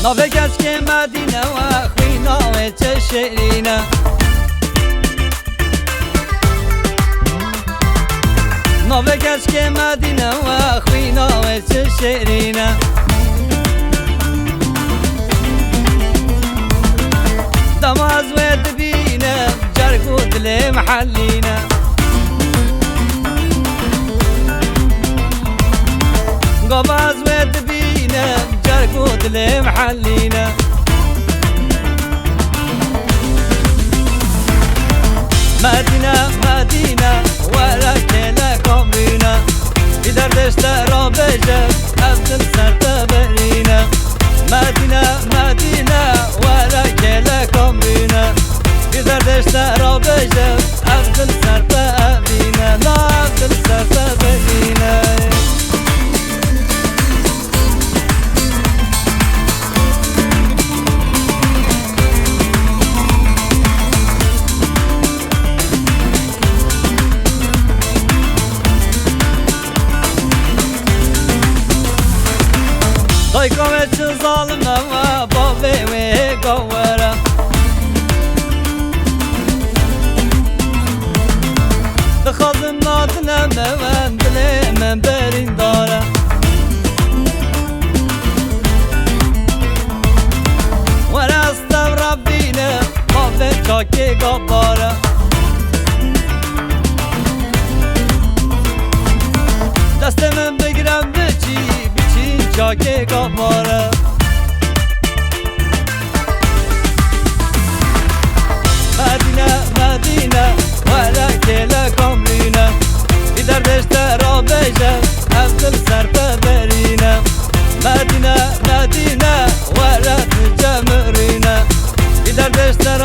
ناوه کشک مدینه و خوی ناوه چه شیرینه ناوه کشک مدینه و خوی ناوه چه شیرینه دم از ود بینه جرگ و دل محلینه قاب از ود بینه جرگ و دل محلینه مدینه مدینه ورک لکامرینه بی دردش را بجه افضل سر برینه مدینه مدینه ورک لکامرینه بی دردش را بجه افضل سر برینه لا افضل سر برینه Dai kome që zalëme ma bave me gawere Dhe khazëm natën e me vendile me berindare Vere astem rabbine bave qake gabare Desteme begrem beqi Çake kapara Medine Medine Vela kele kamrine Bir derdeste rabeje Evdil serpe berine Medine Medine Vela tüce mürine Bir derdeste